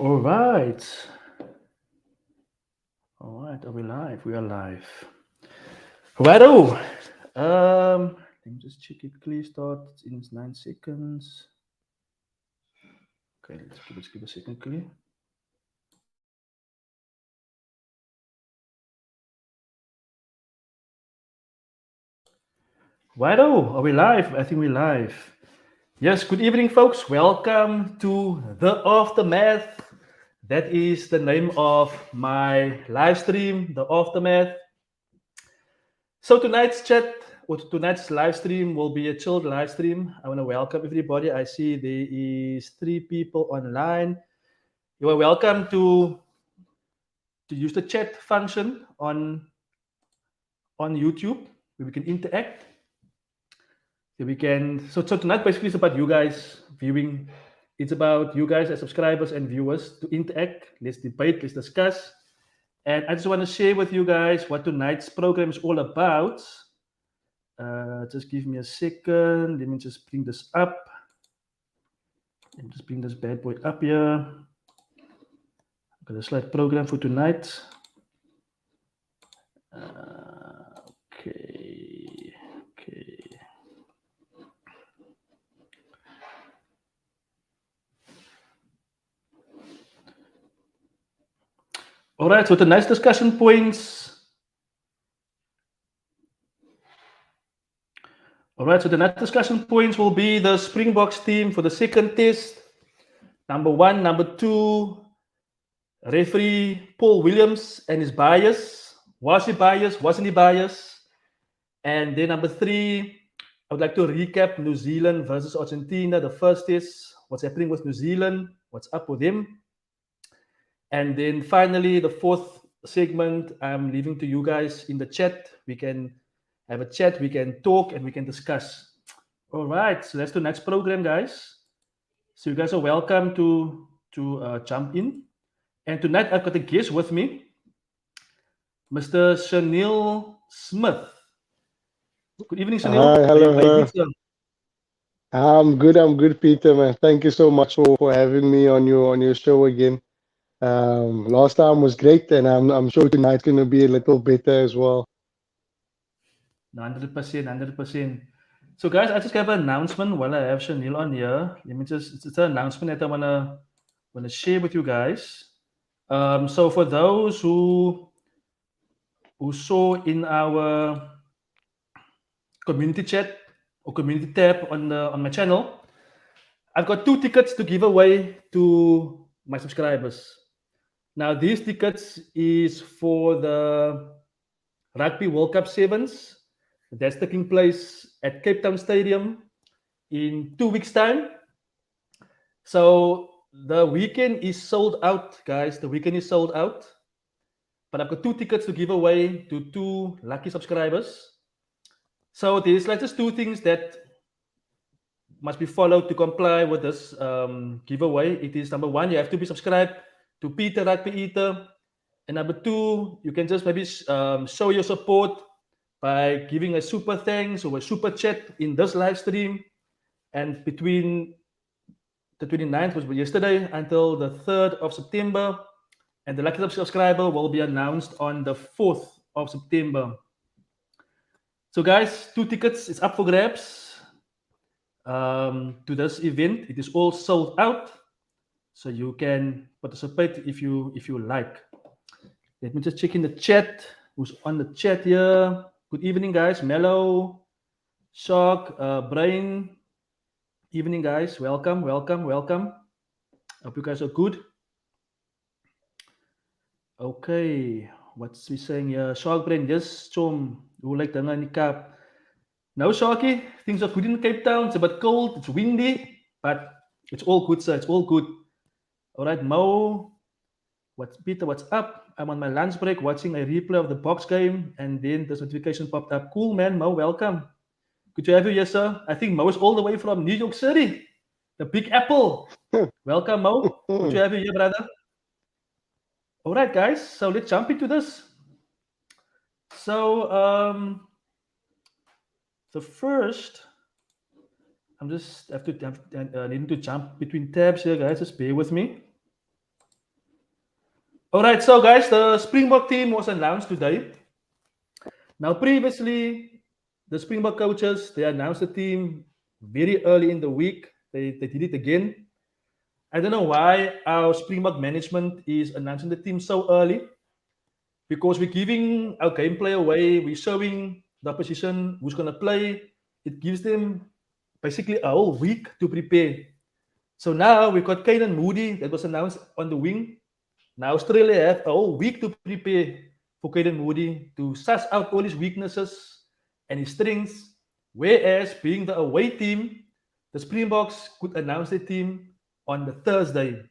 All right. All right. Are we live? We are live. Righto. Let me just check it. Clear start in 9 seconds. Okay, let's give a second clear. Righto. Are we live? I think we're live. Yes, good evening, folks. Welcome to the Aftermath. That is the name of my live stream, the Aftermath. So tonight's chat or tonight's live stream will be a chilled live stream. I want to welcome everybody. I see there is 3 people online. You are welcome to use the chat function on YouTube where we can interact. So tonight basically is about you guys viewing. It's about you guys as subscribers and viewers to interact. Let's debate, let's discuss. And I just want to share with you guys what tonight's program is all about. Just give me a second. Let me just bring this up. Let me just bring this bad boy up here. I've got a slide program for tonight. Okay. All right, so tonight's discussion points. All right, so the next discussion points will be the Springboks team for the second test. Number 1, number 2, referee Paul Williams and his bias. Was he biased? Wasn't he biased? And then number 3, I would like to recap New Zealand versus Argentina, the first test. What's happening with New Zealand? What's up with them? And then finally, the fourth segment, I'm leaving to you guys in the chat. We can have a chat, we can talk, and we can discuss. All right, so that's the next program, guys. So you guys are welcome to jump in. And tonight I've got a guest with me, Mr. Chanil Smith. Good evening, Chanil. Hi, hello, How are you hello. doing, sir? I'm good, Peter, man. Thank you so much for having me on your show again. Last time was great, and I'm sure tonight's gonna be a little better as well. 100%, 100%. So, guys, I just have an announcement while I have Chanil on here. Let me it's an announcement that I wanna share with you guys. So for those who saw in our community chat or community tab on my channel, I've got 2 tickets to give away to my subscribers. Now, these tickets is for the Rugby World Cup Sevens. That's taking place at Cape Town Stadium in 2 weeks' time. So the weekend is sold out, guys. The weekend is sold out. But I've got 2 tickets to give away to 2 lucky subscribers. So there's like just 2 things that must be followed to comply with this giveaway. It is number 1, you have to be subscribed to Peter Rugby Eater. And number 2, you can just maybe show your support by giving a super thanks or a super chat in this live stream. And between the 29th, which was yesterday, until the 3rd of September. And the lucky subscriber will be announced on the 4th of September. So, guys, 2 tickets is up for grabs to this event. It is all sold out, so you can participate if you like. Let me just check in the chat. Who's on the chat here? Good evening, guys. Mellow, Shark, Brain. Evening, guys. Welcome. Hope you guys are good. Okay, what's we saying here? Shark Brain, yes, Chom. Hoe lyk dinge in die Kaap? No, Sharky, things are good in Cape Town. It's a bit cold, it's windy, but it's all good, sir. It's all good. All right, Mo. Peter? What's up? I'm on my lunch break watching a replay of the box game, and then this notification popped up. Cool, man. Mo, welcome. Good to have you here, sir. I think Mo is all the way from New York City, the Big Apple. Welcome, Mo. Good to have you here, brother. All right, guys. So let's jump into this. So first, I'm just needing to jump between tabs here, guys. Just bear with me. All right, so guys, the Springbok team was announced today. Now, previously, the Springbok coaches they announced the team very early in the week. They did it again. I don't know why our Springbok management is announcing the team so early because we're giving our gameplay away. We're showing the opposition who's going to play. It gives them basically a whole week to prepare. So now we've got Kane and Moody that was announced on the wing. Now Australia have a whole week to prepare for Caden Moody to suss out all his weaknesses and his strengths. Whereas being the away team, the Springboks could announce their team on the Thursday,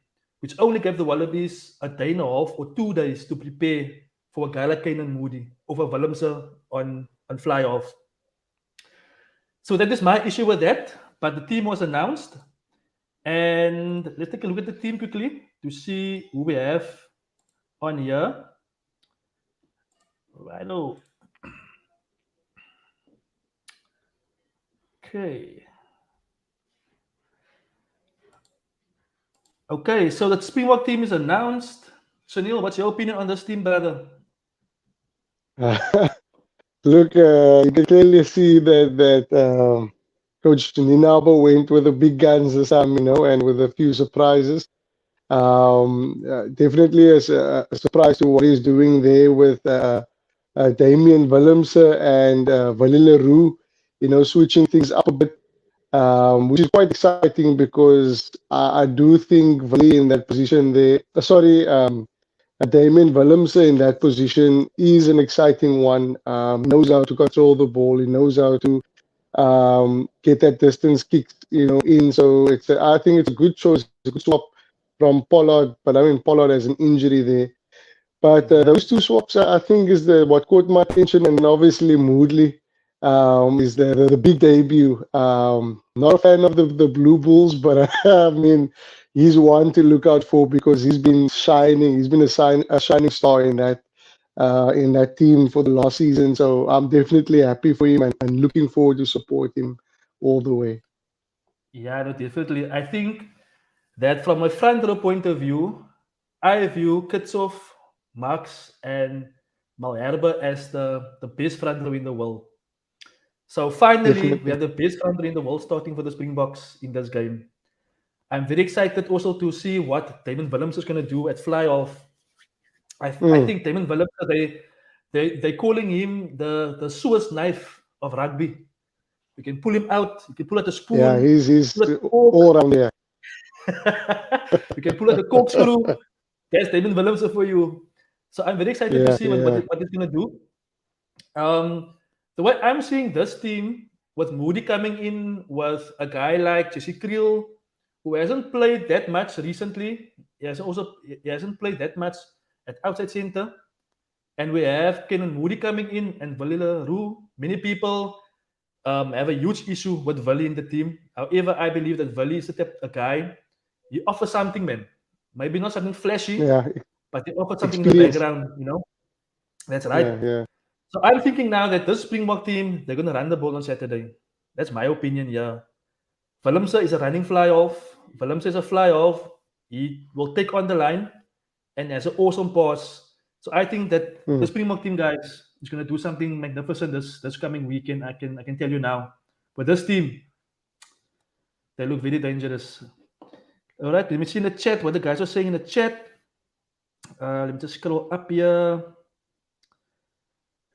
which only gave the Wallabies a day and a half or 2 days to prepare for a guy like Caden Moody over Willemse on fly off. So that is my issue with that. But the team was announced. And let's take a look at the team quickly to see who we have on here. Righto. Okay. Okay, so the Springbok team is announced. Sunil, what's your opinion on this team, brother? Look, you can clearly see that Coach Ninabo went with the big guns this time, and with a few surprises. Definitely a surprise to what he's doing there with Damian Willemse and Willie Leroux, switching things up a bit, which is quite exciting because I do think Willie in that position there, Damian Willemse in that position is an exciting one. Knows how to control the ball. He knows how to get that distance kick, in. So I think it's a good choice. It's a good swap from Pollard, but I mean Pollard has an injury there. But those two swaps, I think, is what caught my attention, and obviously Moodley is the big debut. Not a fan of the Blue Bulls, but I mean he's one to look out for because he's been shining. He's been a shining star in that team for the last season. So I'm definitely happy for him and looking forward to support him all the way. Yeah, no, definitely. I think that from a front row point of view, I view Kitshoff, Max, and Malherbe as the best front row in the world. So finally, we Definitely. have the best front row in the world starting for the Springboks in this game. I'm very excited also to see what Damon Willems is going to do at fly off. I Mm. think Damon Willems, they're calling him the Swiss knife of rugby. You can pull him out, you can pull out a Yeah, spoon, he's pull out a cork, all around there. you can pull out a corkscrew. That's Damon Willems for you. So I'm very excited to Yeah, see yeah, what he's going to do. The way I'm seeing this team with Moody coming in with a guy like Jesse Creel, who hasn't played that much recently. He hasn't played that much at outside center. And we have Kenan Moody coming in and Valila Roo. Many people have a huge issue with Vali in the team. However, I believe that Vali is a guy. He offers something, man. Maybe not something flashy, yeah. but he offers something in the Experience. background. That's right. Yeah, yeah. So I'm thinking now that this Springbok team, they're going to run the ball on Saturday. That's my opinion, yeah. Willemse is a running fly off. Willemse is a fly off. He will take on the line and has an awesome pass. So I think that the Mm. Springbok team guys is going to do something magnificent this coming weekend. I can tell you now. But this team, they look very dangerous. All right, let me see in the chat what the guys are saying in the chat. Let me just scroll up here.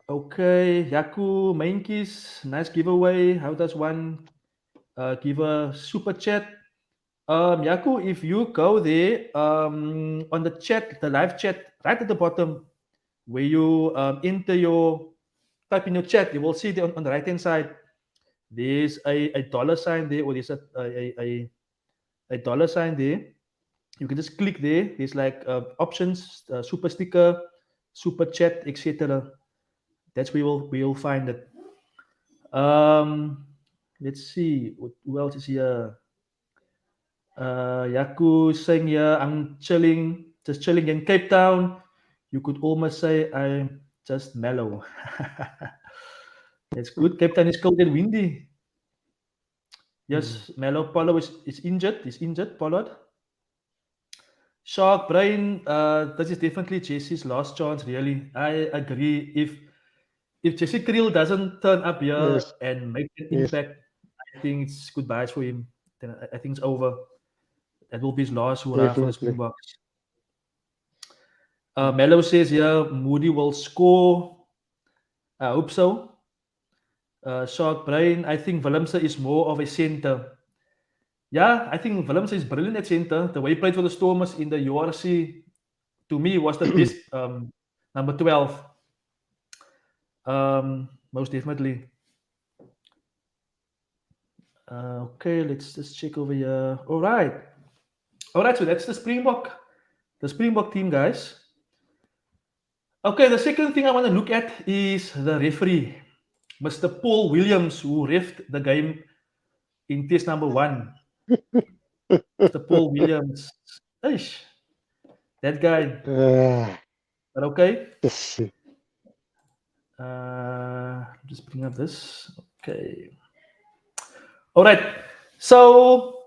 Okay, Yaku Mainkis, nice giveaway. How does one give a super chat? Yaku, if you go there on the chat, the live chat, right at the bottom, where you type in your chat, you will see there on the right hand side, there's a dollar sign there, or there's a dollar sign there. You can just click there. There's like options, super sticker, super chat, etc. That's where we'll find it. Um, let's see who else is here. Yaku saying here, I'm chilling, just chilling in Cape Town. You could almost say I'm just mellow. That's good. Cape Town is cold and windy. Mm. Yes, Mellow Pollard is injured. He's injured, Pollard. Shark Brain, this is definitely Jesse's last chance, really. I agree. If Jesse Kriel doesn't turn up here Yes, and make an yes, impact, I think it's goodbyes for him. Then I think it's over. That will be his last hurrah for the definitely. Springboks. Mello says here Moody will score. I hope so. Shark Brain, I think Willemse is more of a center. Yeah, I think Willemse is brilliant at center. The way he played for the Stormers in the URC, to me, was the best number 12. Most definitely. Okay, let's just check over here. All right. All right, so that's the Springbok team, guys. Okay, the second thing I want to look at is the referee, Mr. Paul Williams, who refed the game in test number 1. Mr. Paul Williams. Eish, that guy. Uh, But okay. yes. Just bring up this. Okay. All right. So,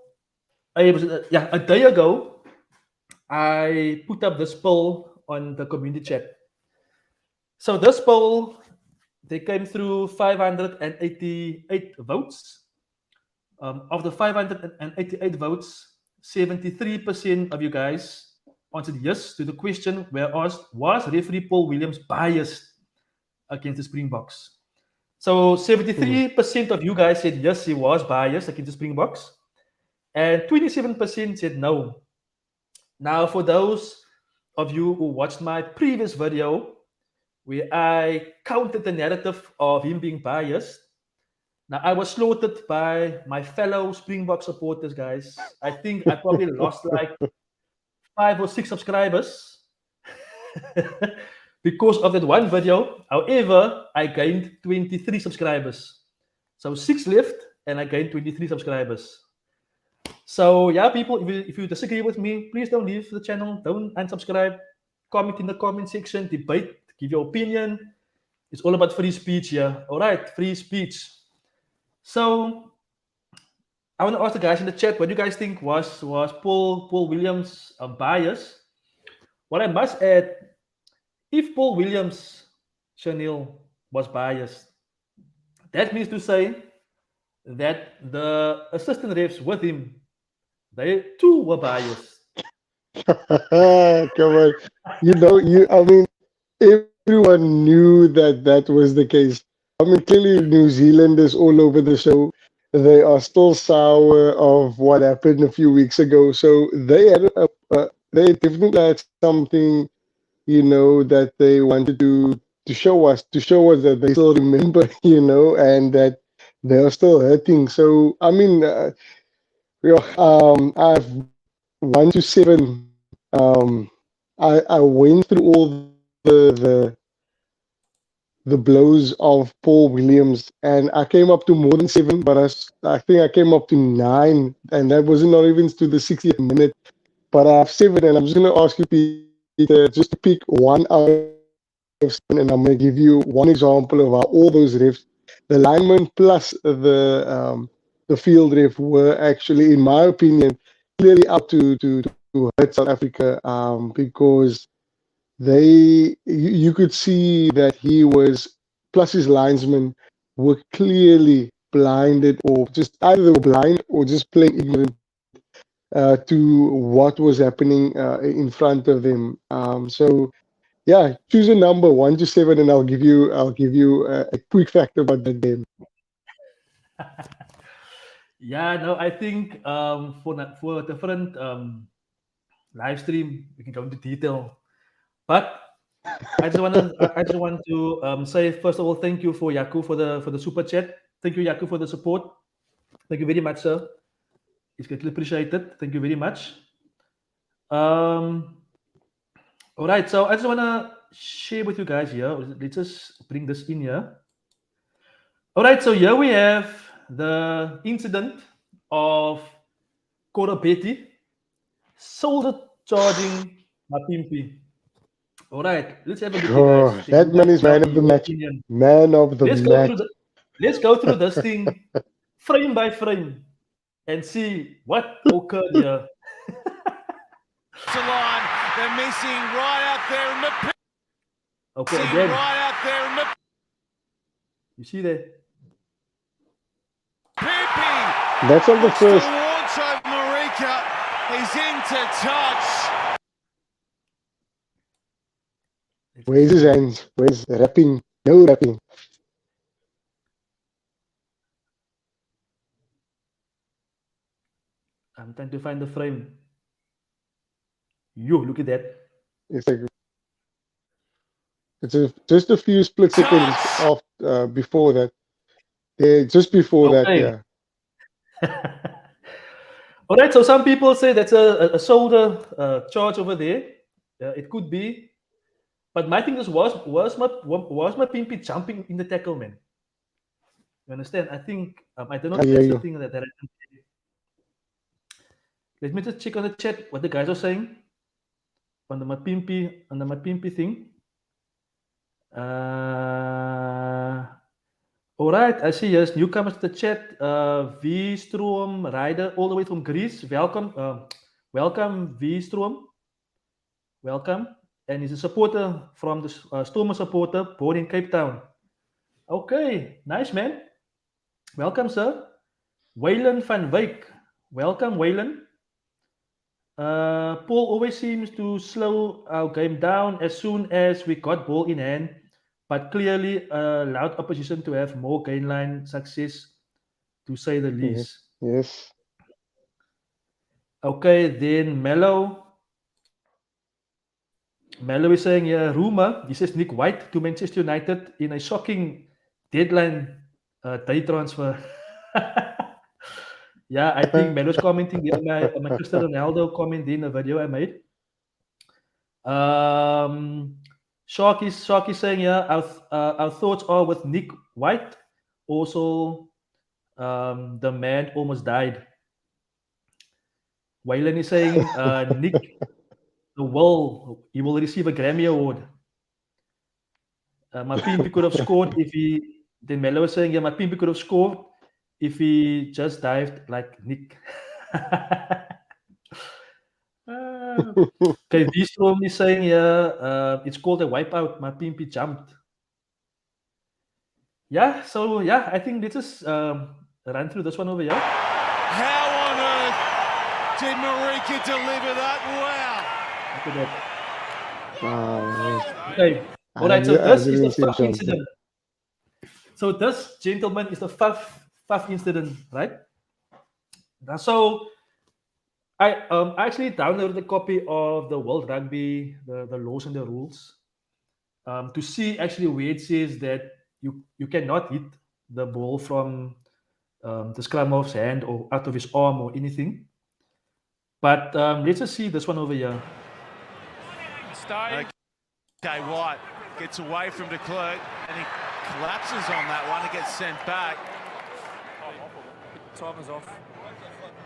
a day ago, I put up this poll on the community chat. So this poll, they came through 588 votes. Of the 588 votes, 73% of you guys answered yes to the question where asked, was referee Paul Williams biased against the Springboks? So Mm. 73% of you guys said yes, he was biased against the Springboks, and 27% said no. Now, for those of you who watched my previous video where I counted the narrative of him being biased, now I was slaughtered by my fellow Springbok supporters, guys. I think I probably lost like 5 or 6 subscribers because of that one video. However, I gained 23 subscribers. So 6 left and I gained 23 subscribers. So yeah, people, if you disagree with me, please don't leave the channel. Don't unsubscribe. Comment in the comment section. Debate. Give your opinion. It's all about free speech here. All right, free speech. So I want to ask the guys in the chat, what do you guys think was Paul Williams bias? What I must add, if Paul Williams, Chanel, was biased, that means to say that the assistant refs with him, they too were biased. Come on. I mean, everyone knew that that was the case. I mean, clearly New Zealanders all over the show, they are still sour of what happened a few weeks ago. So they definitely had something, that they wanted to show us that they still remember, and that they are still hurting. So, I mean, I've 1 to 7. I went through all the blows of Paul Williams, and I came up to more than 7, but I think I came up to 9, and that was not even to the 60th minute. But I have 7, and I'm just going to ask you, Peter, just to pick one out of 7, and I'm going to give you one example of how all those refs, the lineman plus the field ref, were actually, in my opinion, clearly up to hurt South Africa, because you could see that he was, plus his linesmen were clearly blinded, or just either they were blind or just plain ignorant to what was happening in front of them. So yeah, choose a number 1 to 7, and I'll give you a quick fact about that game. Yeah, no, I think for a different live stream we can go into detail. But I just want to say first of all, thank you for Yaku for the super chat. Thank you, Yaku, for the support. Thank you very much, sir. It's greatly appreciated. Thank you very much. Um, all right, so I just want to share with you guys here. Let's just bring this in here. All right, so here we have the incident of Korobeti shoulder charging Mapimpi. All right, let's have a look, you guys. Oh, Then you that guys man is tell man me of the your match. opinion. Man of the Let's go match. through the let's go through this thing frame by frame and see what occurred here. line. They're missing right out there in the Okay, again. right out there in the You see that? Pimpy. That's on the Looks to first. launch over Marika. He's into touch. Where's his hands? Where's the rapping? No rapping. I'm trying to find the frame. You look at that. It's like just a few split seconds off before that. Yeah, just before that, Okay. yeah. All right. So some people say that's a shoulder charge over there. It could be, but my thing is was my Pimpy jumping in the tackle, man? You understand? I think I don't know I if hear that's the you. thing that I can say. Let me just check on the chat what the guys are saying on the Mapimpi thing. All right, I see yes, newcomers to the chat. V Stroom Rider all the way from Greece. Welcome, welcome V Stroom. Welcome, and he's a supporter from the Stormer supporter, born in Cape Town. Okay, nice man. Welcome, sir. Waylon van Wyk. Welcome, Waylon. Paul always seems to slow our game down as soon as we got ball in hand, but clearly allowed opposition to have more gain line success, to say the least. Yes. Okay, then Mello is saying, yeah, rumor. He says Nick White to Manchester United in a shocking deadline day transfer. Yeah, I think Mello's commenting on my Cristiano Ronaldo comment in the video I made. Sharky saying, yeah, our thoughts are with Nick White. Also, the man almost died. Waylon is saying, Nick, he will receive a Grammy Award. Mapimpi could have scored if he. Then Mello was saying, yeah, Mapimpi could have scored if he just dived like Nick. Okay, V-Storm is saying, yeah, it's called a wipeout. Mapimpi jumped. Yeah, so yeah, I think let's just run through this one over here. How on earth did Marika deliver that? Wow. Look at that. Okay. All right. So I this is the didn't see him fifth jump. incident. So this, gentlemen, is the fifth incident, right? Now, so I actually downloaded a copy of the World Rugby, the laws and the rules, to see actually where it says that you cannot hit the ball from the scrum half's hand or out of his arm or anything. But let's just see this one over here. Stay. Okay, White gets away from de Klerk and he collapses on that one and gets sent back. Time is off.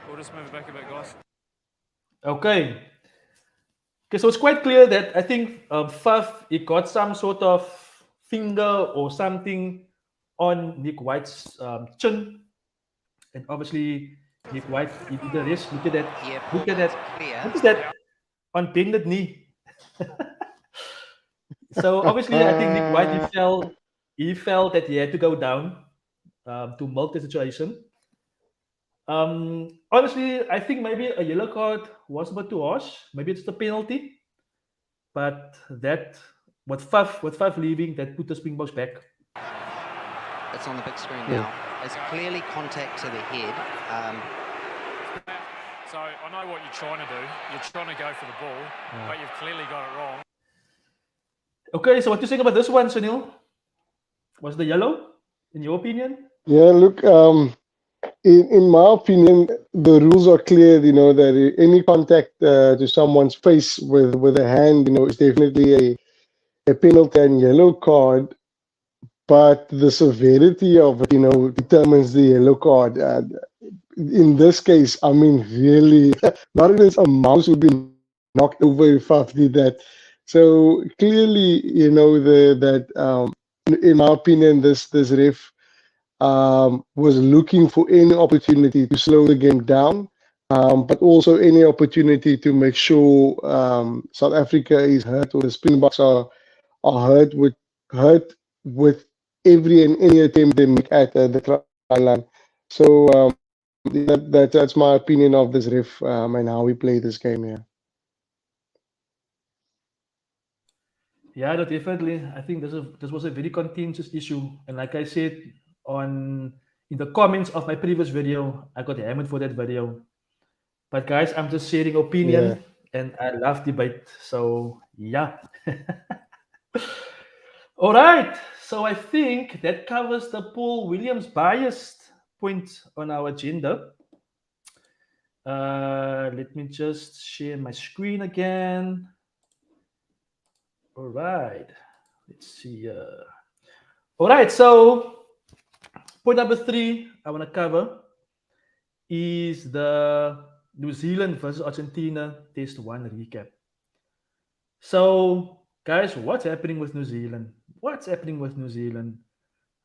We'll just move it back a bit, guys. Okay. Okay, so it's quite clear that I think Faf, he got some sort of finger or something on Nick White's chin. And obviously, Nick White, he did the rest. Look at that. Yeah, Look at that. clear. What is that? On bended knee. So obviously, I think Nick White, he felt that he had to go down to milk the situation. Honestly, I think maybe a yellow card was a bit too harsh. Maybe it's the penalty. But that, with Faf leaving, that put the Springboks back. It's on the big screen now. There's clearly contact to the head. So I know what you're trying to do. You're trying to go for the ball, but you've clearly got it wrong. Okay, so what do you think about this one, Sunil? Was the yellow, in your opinion? Yeah, look, in my opinion, the rules are clear, that any contact to someone's face with a hand, is definitely a penalty and yellow card. But the severity of it, determines the yellow card. In this case, I mean, really, not even a mouse would be knocked over if Faf did that. So clearly, in my opinion, this ref was looking for any opportunity to slow the game down. but also any opportunity to make sure South Africa is hurt, or the Springboks are hurt with every and any attempt they make at the try line. So that's my opinion of this ref and how we play this game here. Yeah, no, definitely. I think this was a very contentious issue, and like I said in the comments of my previous video, I got hammered for that video. But guys, I'm just sharing opinion, and I love debate. So yeah. All right. So I think that covers the Paul Williams biased point on our agenda. Let me just share my screen again. All right. Let's see. All right. So point number 3 I want to cover is the New Zealand versus Argentina Test 1 recap. So, guys, what's happening with New Zealand? What's happening with New Zealand?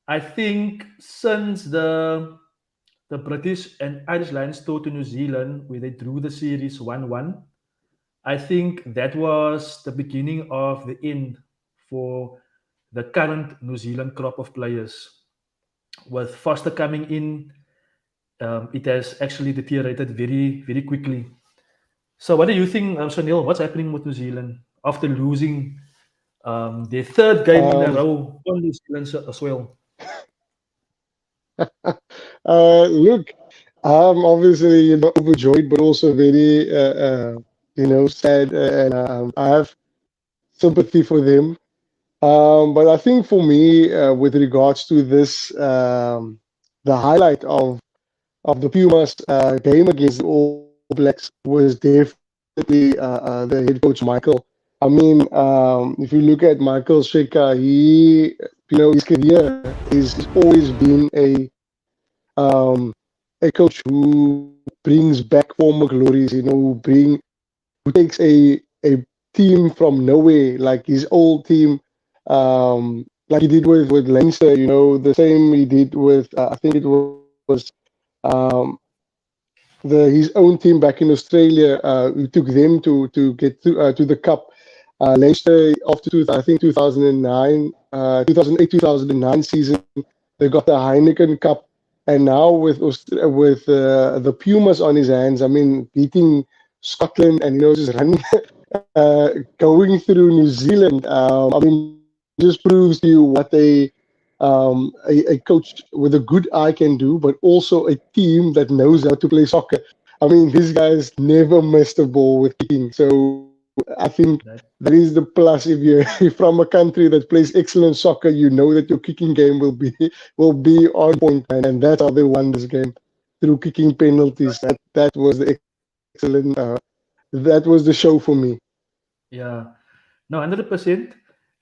I think since the British and Irish Lions toured to New Zealand, where they drew the series 1-1, I think that was the beginning of the end for the current New Zealand crop of players. With Foster coming in, it has actually deteriorated very, very quickly. So, what do you think, Sunil? What's happening with New Zealand after losing their third game in a row on New Zealand soil? Look, I'm obviously overjoyed, but also very sad, and I have sympathy for them. But I think for me, with regards to this, the highlight of the Pumas game against the All Blacks was definitely the head coach Michael. I mean, if you look at Michael Cheika, his career is always been a coach who brings back former glories. Who takes a team from nowhere, like his old team, like he did with Leinster. The same he did with I think it was um, his own team back in Australia. Who took them to get to the cup. Leinster after I think 2009, 2008, 2009 season, they got the Heineken Cup, and now with the Pumas on his hands, I mean, beating Scotland and just running, going through New Zealand. I mean, just proves to you what a coach with a good eye can do, but also a team that knows how to play soccer. I mean, these guys never missed a ball with kicking. So I think that is the plus. If you're from a country that plays excellent soccer, you know that your kicking game will be on point, and that's how they won this game, through kicking penalties. That was the excellent. That was the show for me. Yeah, no, 100%.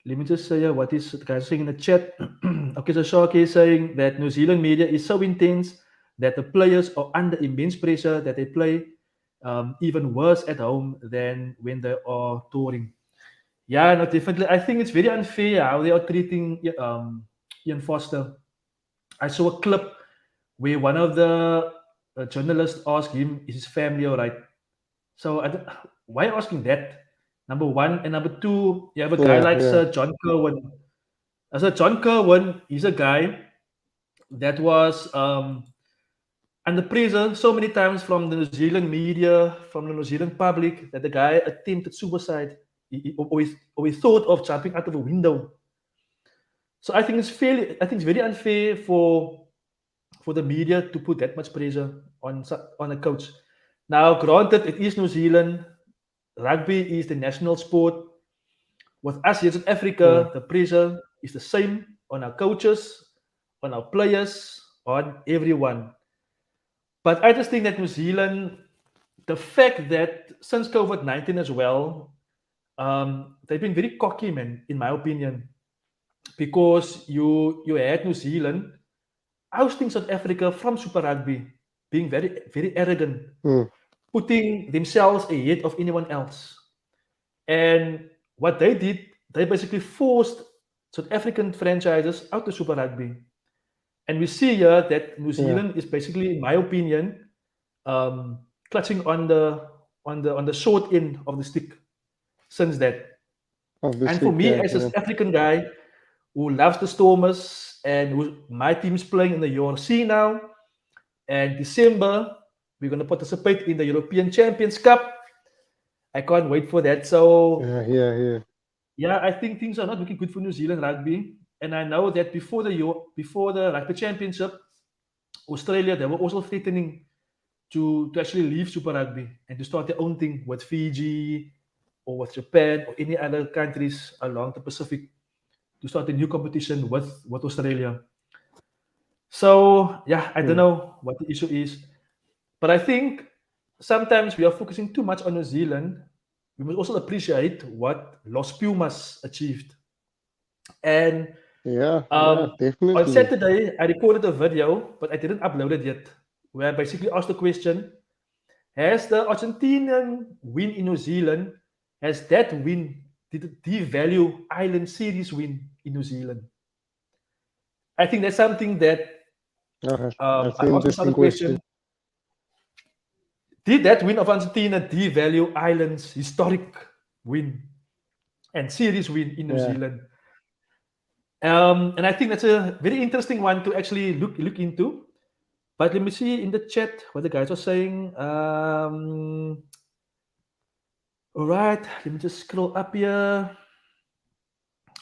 Let me just say what is the guy saying in the chat. Okay, so Sharky is saying that New Zealand media is so intense that the players are under immense pressure that they play even worse at home than when they are touring. Yeah, no, definitely. I think it's very unfair how they are treating Ian Foster. I saw a clip where one of the journalists asked him, "Is his family all right?" So why asking that? Number one, and number two, you have a guy like Sir John Kerwin. Sir John Kerwin, he's a guy that was under pressure so many times from the New Zealand media, from the New Zealand public, that the guy attempted suicide. He always thought of jumping out of a window. So I think it's very unfair for the media to put that much pressure on a coach. Now, granted, it is New Zealand. Rugby is the national sport. With us here in Africa, the pressure is the same on our coaches, on our players, on everyone. But I just think that New Zealand, the fact that since COVID-19 as well, they've been very cocky, man, in my opinion, because you had New Zealand ousting South Africa from Super Rugby, being very, very arrogant, putting themselves ahead of anyone else. And what they did, they basically forced South African franchises out of Super Rugby. And we see here that New Zealand is basically, in my opinion, clutching on the short end of the stick since that. And for me, as an African guy who loves the Stormers and my team is playing in the URC now, and December we're going to participate in the European Champions Cup. I can't wait for that. So yeah, I think things are not looking good for New Zealand rugby. And I know that before the Rugby Championship, Australia, they were also threatening to actually leave Super Rugby and to start their own thing with Fiji or with Japan or any other countries along the Pacific to start a new competition with Australia. So yeah, I don't know what the issue is, but I think sometimes we are focusing too much on New Zealand. We must also appreciate what Los Pumas achieved. And definitely. On Saturday, I recorded a video, but I didn't upload it yet, where I basically asked the question, has the Argentinian win in New Zealand, has that win, did it devalue Island Series win in New Zealand? I think that's something that I asked myself the question. Did that win of Argentina devalue Ireland's historic win and series win in New Zealand? And I think that's a very interesting one to actually look into. But let me see in the chat what the guys are saying. All right, let me just scroll up here.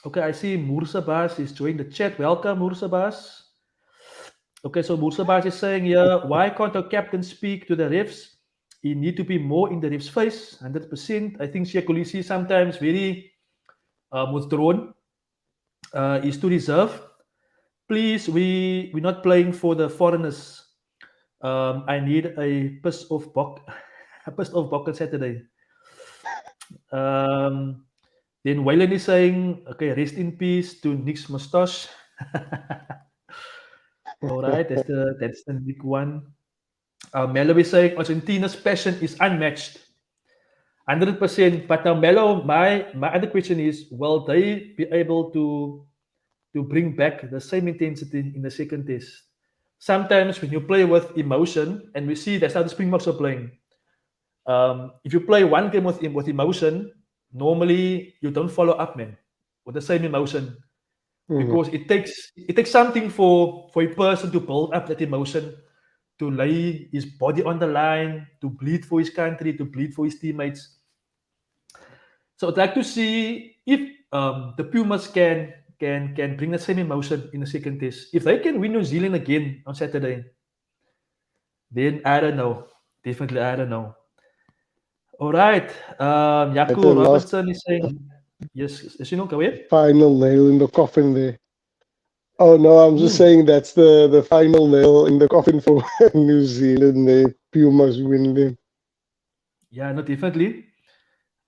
Okay, I see Mursabas is joining the chat. Welcome, Mursabas. Okay, so Mursabas is saying here, why can't our captain speak to the refs? He need to be more in the ref's face, 100%. I think Shekulisi is sometimes very withdrawn. He's too reserved. Please, we're not playing for the foreigners. I need a pissed off Bok on Saturday. Then Wayland is saying, okay, rest in peace to Nick's mustache. All right, that's the big one. Mello is saying Argentina's passion is unmatched. 100%. But now, Mello, my other question is, will they be able to bring back the same intensity in the second test? Sometimes when you play with emotion, and we see that's how the Springboks are playing. If you play one game with emotion, normally you don't follow up, man, with the same emotion, because it takes something for a person to build up that emotion, to lay his body on the line, to bleed for his country, to bleed for his teammates. So I'd like to see if the Pumas can bring the same emotion in the second test. If they can win New Zealand again on Saturday, then I don't know. Definitely, I don't know. All right. Yaku Robertson is saying, yes, go ahead. Final nail in the coffin there. Oh no, I'm just saying that's the final nail in the coffin for New Zealand. The Pumas win them. Yeah, no, definitely.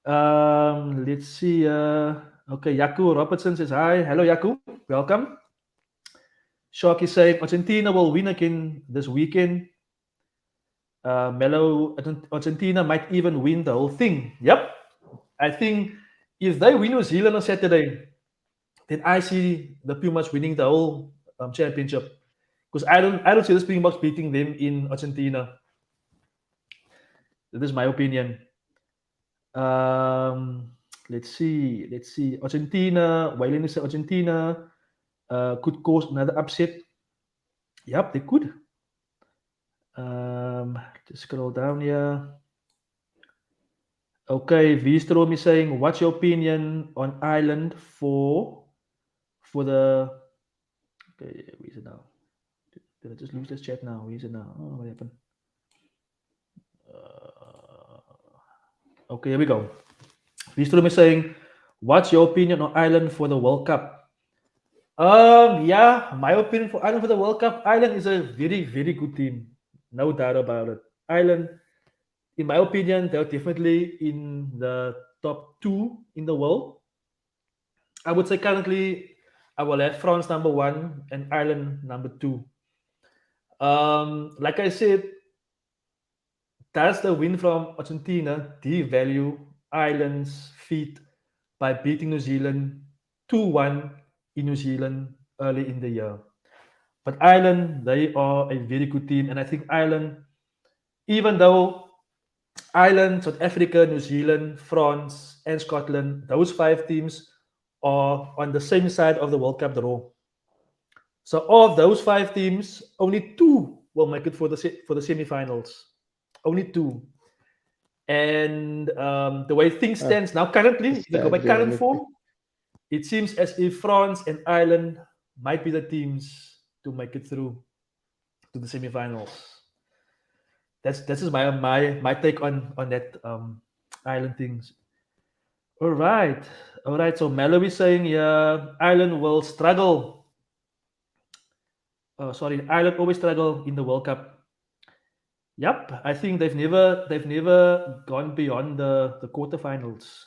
Let's see. Okay, Yaku Robertson says hi. Hello, Yaku. Welcome. Shark is saying Argentina will win again this weekend. Mello, Argentina might even win the whole thing. Yep. I think if they win New Zealand on Saturday, then I see the Pumas winning the whole championship. Because I don't see the Springboks beating them in Argentina. That is my opinion. Let's see. Argentina, Wayland is Argentina could cause another upset. Yep, they could. Just scroll down here. Okay, V-Strom is saying, what's your opinion on Ireland for the... Okay, where is it now? Did I just lose this chat now? Where is it now? Oh, what happened? Okay, here we go. V-Strom is saying, what's your opinion on Ireland for the World Cup? Yeah, my opinion for Ireland for the World Cup, Ireland is a very, very good team. No doubt about it. Ireland, in my opinion, they're definitely in the top 2 in the world. I would say currently I will have France number 1 and Ireland number 2. Like I said, does the win from Argentina devalue Ireland's feat by beating New Zealand 2-1 in New Zealand early in the year? But Ireland, they are a very good team, and I think Ireland, even though Ireland, South Africa, New Zealand, France, and Scotland, those 5 teams are on the same side of the World Cup draw. So of those 5 teams, only 2 will make it for the semi-finals. Only 2. And the way things stands now, currently, if you go by current form, it seems as if France and Ireland might be the teams to make it through to the semi-finals. That's just my take on that Ireland things. All right. So Mallow is saying, yeah, Ireland will struggle. Ireland always struggle in the World Cup. Yep, I think they've never gone beyond the quarterfinals.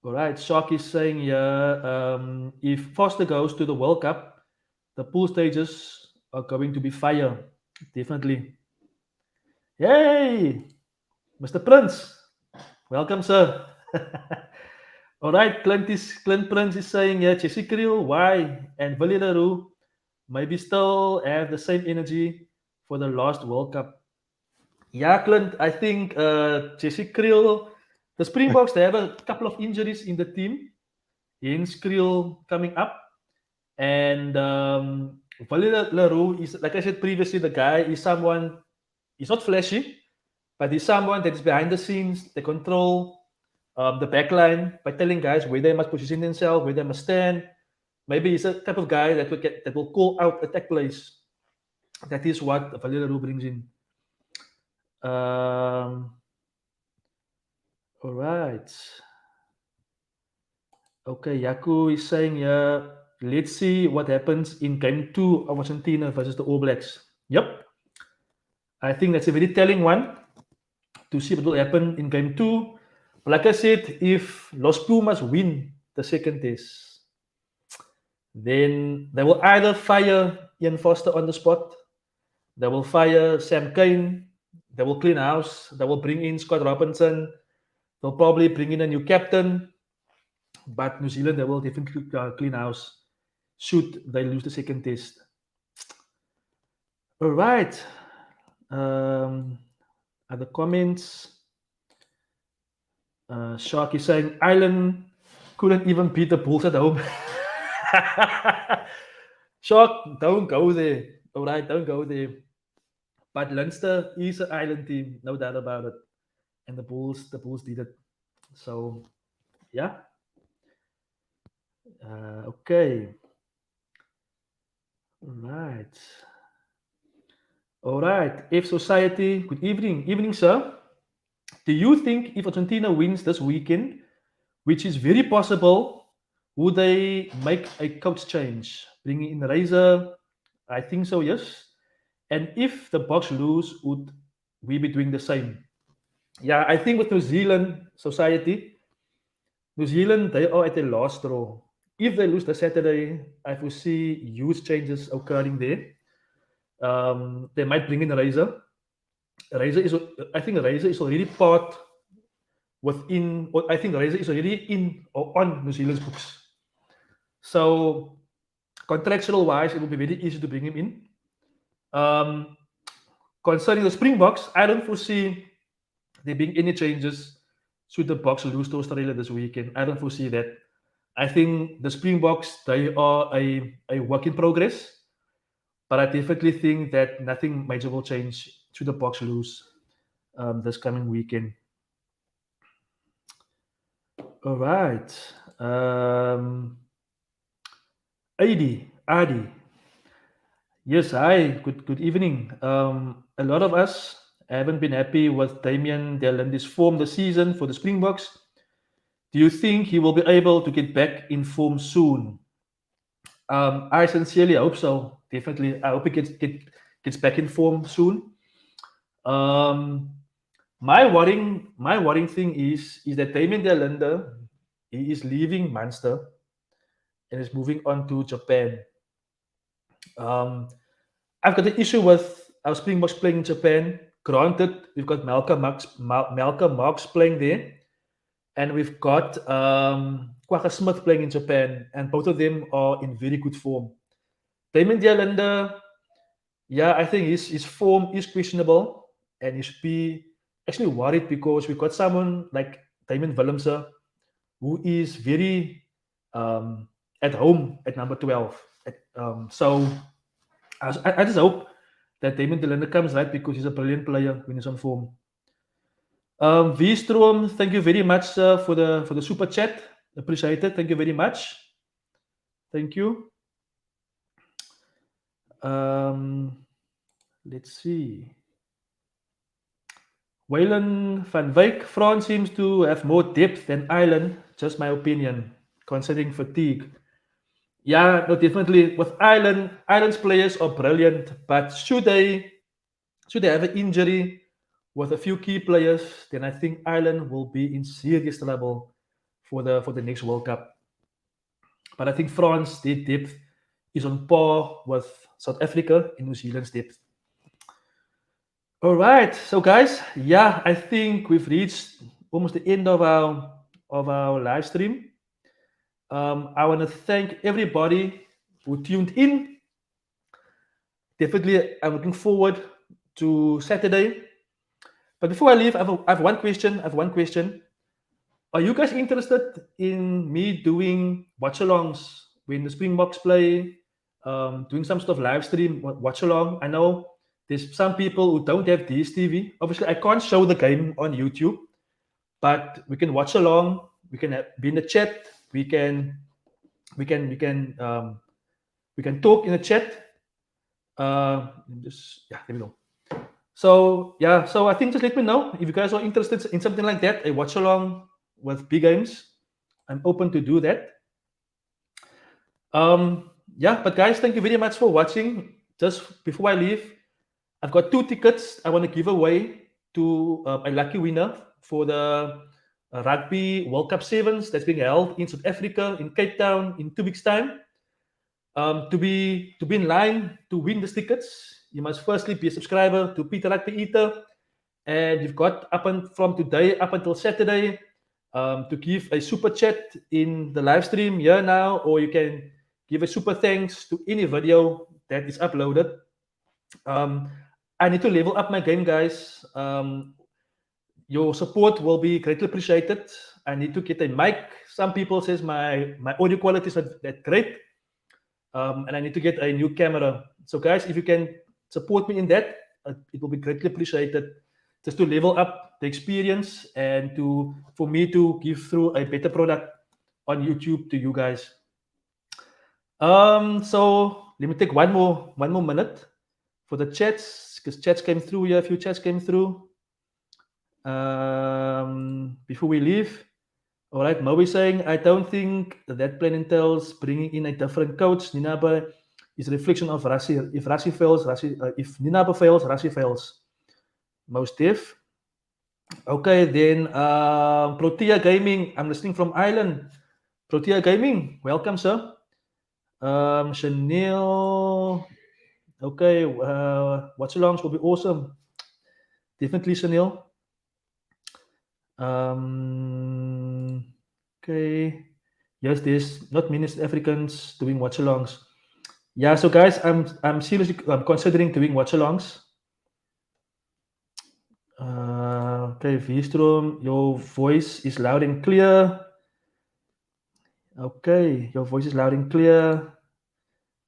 All right, Shark is saying, yeah, if Foster goes to the World Cup, the pool stages are going to be fire. Definitely. Yay! Mr. Prince. Welcome, sir. All right, Clint Prince is saying, yeah, Cheika Kriel, why? And Willie Leroux maybe still have the same energy for the last World Cup. Yeah, Clint, I think Cheika Kriel, the Springboks, they have a couple of injuries in the team. Jens Kriel coming up. And Willie Leroux is, like I said previously, the guy is someone, he's not flashy, but he's someone that is behind the scenes, they control the backline by telling guys where they must position themselves, where they must stand. Maybe he's a type of guy that will call out attack plays. That is what Willie Leroux brings in. All right. Okay, Yaku is saying, yeah, let's see what happens in game 2 of Argentina versus the All Blacks. Yep. I think that's a very telling one to see what will happen in game 2. Like I said, if Los Pumas win the second test, then they will either fire Ian Foster on the spot, they will fire Sam Cane, they will clean house, they will bring in Scott Robinson, they'll probably bring in a new captain, but New Zealand, they will definitely clean house should they lose the second test. All right. Other comments? Shark is saying Ireland couldn't even beat the Bulls at home. Shark, don't go there. All right, don't go there. But Leinster is an Ireland team, no doubt about it. And the Bulls did it. So, yeah. Okay. All right. F Society, good evening. Evening, sir. Do you think if Argentina wins this weekend, which is very possible, would they make a coach change? Bringing in Razor? I think so, yes. And if the Boks lose, would we be doing the same? Yeah, I think with New Zealand Society, New Zealand, they are at the last straw. If they lose the Saturday, I foresee huge changes occurring there. They might bring in Razor. I think Razor is already part within, or I think Razor is already in or on New Zealand's books. So, contractual wise, it will be very easy to bring him in. Concerning the Springboks, I don't foresee there being any changes should the Boks lose to Australia this weekend. I don't foresee that. I think the Springboks, they are a work in progress, but I definitely think that nothing major will change should the Boks lose this coming weekend. All right. Adi. Yes, hi. Good evening. A lot of us haven't been happy with Damian de Allende's form this season for the Springboks. Do you think he will be able to get back in form soon? I sincerely hope so. Definitely, I hope he gets back in form soon. My worrying thing is that Damian de Allende, he is leaving Munster and is moving on to Japan. I've got an issue with our Springboks playing in Japan. Granted, we've got Malcolm Marx playing there, and we've got Kwaka Smith playing in Japan, and both of them are in very good form. Damian de Allende, yeah, I think his form is questionable. and you should be actually worried because we've got someone like Damon Willemse who is very at home at number 12. So I just hope that Damon Delender comes right because he's a brilliant player when he's on form. V-Strom, thank you very much for the super chat. Appreciate it. Thank you very much. Thank you. Let's see. Waylon van Wyk, France seems to have more depth than Ireland, just my opinion, considering fatigue. Yeah, no, definitely. With Ireland's players are brilliant, but should they have an injury with a few key players, then I think Ireland will be in serious trouble for the next World Cup. But I think France, their depth is on par with South Africa and New Zealand's depth. All right, so guys, yeah, I think we've reached almost the end of our live stream. I want to thank everybody who tuned in. Definitely, I'm looking forward to Saturday. But before I leave, I have one question. Are you guys interested in me doing watch-alongs when the Springboks play? Doing some sort of live stream watch-along? I know there's some people who don't have DSTV. Obviously, I can't show the game on YouTube, but we can watch along. We can be in the chat. We can talk in the chat. There we go. So yeah, so I think just let me know if you guys are interested in something like that, a watch along with big games. I'm open to do that. Yeah, but guys, thank you very much for watching. Just before I leave, I've got 2 tickets I want to give away to a lucky winner for the Rugby World Cup Sevens that's being held in South Africa, in Cape Town, in 2 weeks' time. To be in line to win these tickets, you must firstly be a subscriber to Peter Rugby Eater, and you've got from today up until Saturday to give a super chat in the live stream here now, or you can give a super thanks to any video that is uploaded. I need to level up my game, guys. Your support will be greatly appreciated. I need to get a mic. Some people says my audio quality is not that great, and I need to get a new camera. So, guys, if you can support me in that, it will be greatly appreciated. Just to level up the experience and for me to give through a better product on YouTube to you guys. So let me take one more minute for the chats, because chats came through here. A few chats came through before we leave. All right, Mo is saying, I don't think that plan entails bringing in a different coach. Ninabe is a reflection of Rassie. If Rassie fails, if Ninabe fails, Rassie fails. Most def. Okay, then Protea Gaming. I'm listening from Ireland. Protea Gaming, welcome, sir. Chanel. Okay, watch-alongs will be awesome. Definitely, Chanel. Okay. Yes, there's not many Africans doing watch-alongs. Yeah, so guys, I'm seriously considering doing watch-alongs. Okay, V-Strom, your voice is loud and clear. Okay, your voice is loud and clear.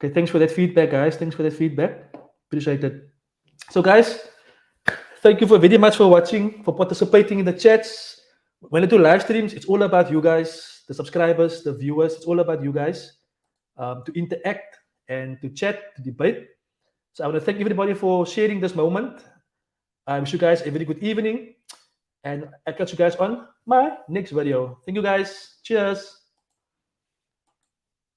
Okay, thanks for that feedback, guys. Thanks for that feedback. Appreciate it. So, guys, thank you very much for watching, for participating in the chats. When I do live streams, it's all about you guys, the subscribers, the viewers. It's all about you guys to interact and to chat, to debate. So I want to thank everybody for sharing this moment. I wish you guys a very good evening, and I'll catch you guys on my next video. Thank you, guys. Cheers.